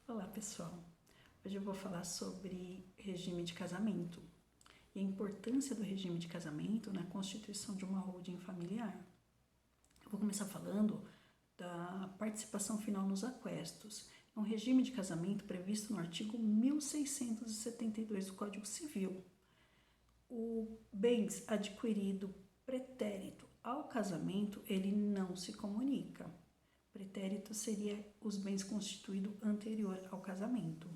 Olá pessoal, hoje eu vou falar sobre regime de casamento e a importância do regime de casamento na constituição de uma holding familiar. Eu vou começar falando da participação final nos aquestos. É um regime de casamento previsto no artigo 1672 do Código Civil. O bens adquirido pretérito ao casamento, ele não se comunica. Pretérito seria os bens constituídos anterior ao casamento.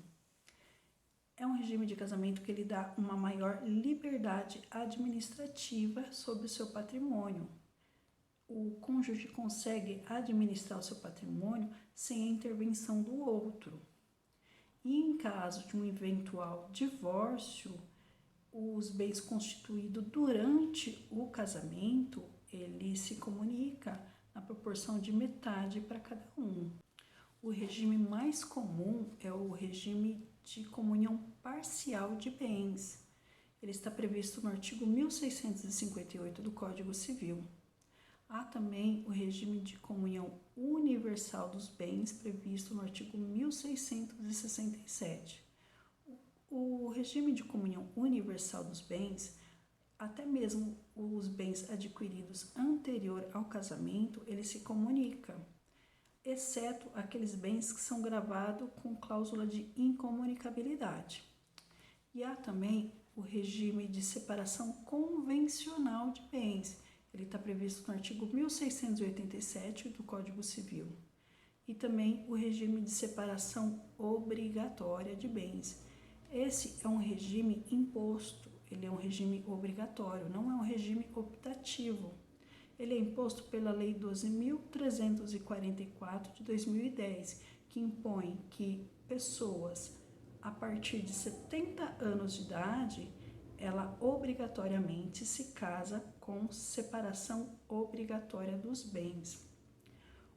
É um regime de casamento que ele dá uma maior liberdade administrativa sobre o seu patrimônio. O cônjuge consegue administrar o seu patrimônio sem a intervenção do outro. E em caso de um eventual divórcio, os bens constituídos durante o casamento, ele se comunica na proporção de metade para cada um. O regime mais comum é o regime de comunhão parcial de bens. Ele está previsto no artigo 1658 do Código Civil. Há também o regime de comunhão universal dos bens previsto no artigo 1667. O regime de comunhão universal dos bens, até mesmo os bens adquiridos anterior ao casamento, ele se comunica, exceto aqueles bens que são gravados com cláusula de incomunicabilidade. E há também o regime de separação convencional de bens. Ele está previsto no artigo 1687 do Código Civil. E também o regime de separação obrigatória de bens. Esse é um regime imposto. Ele é um regime obrigatório, não é um regime optativo. Ele é imposto pela Lei 12.344 de 2010, que impõe que pessoas a partir de 70 anos de idade, ela obrigatoriamente se casa com separação obrigatória dos bens.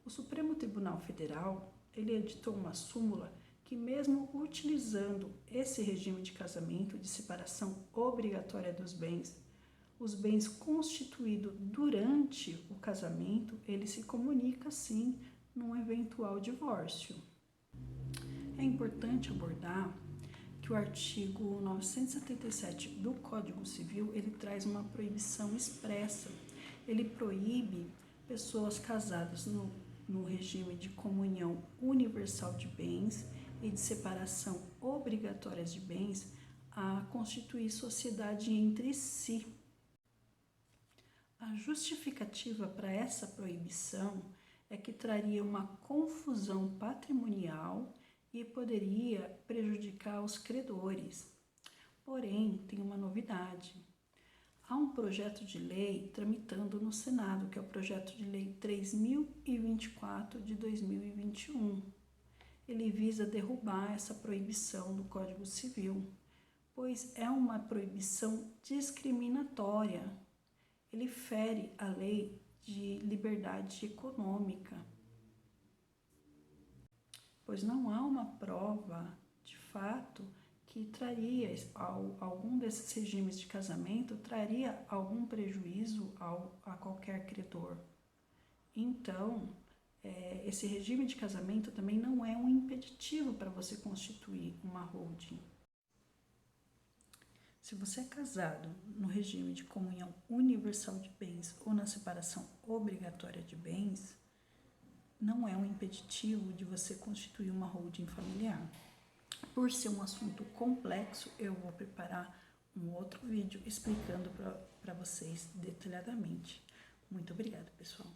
O Supremo Tribunal Federal, ele editou uma súmula que mesmo utilizando esse regime de casamento de separação obrigatória dos bens, os bens constituídos durante o casamento, ele se comunica sim num eventual divórcio. É importante abordar que o artigo 977 do Código Civil, ele traz uma proibição expressa. Ele proíbe pessoas casadas no regime de comunhão universal de bens e de separação obrigatórias de bens a constituir sociedade entre si. A justificativa para essa proibição é que traria uma confusão patrimonial e poderia prejudicar os credores. Porém, tem uma novidade. Há um projeto de lei tramitando no Senado, que é o projeto de lei 3024 de 2021. Ele visa derrubar essa proibição do Código Civil, pois é uma proibição discriminatória. Ele fere a lei de liberdade econômica, pois não há uma prova de fato que traria algum desses regimes de casamento, traria algum prejuízo a qualquer credor. Então, esse regime de casamento também não é um impeditivo para você constituir uma holding. Se você é casado no regime de comunhão universal de bens ou na separação obrigatória de bens, não é um impeditivo de você constituir uma holding familiar. Por ser um assunto complexo, eu vou preparar um outro vídeo explicando para vocês detalhadamente. Muito obrigada, pessoal.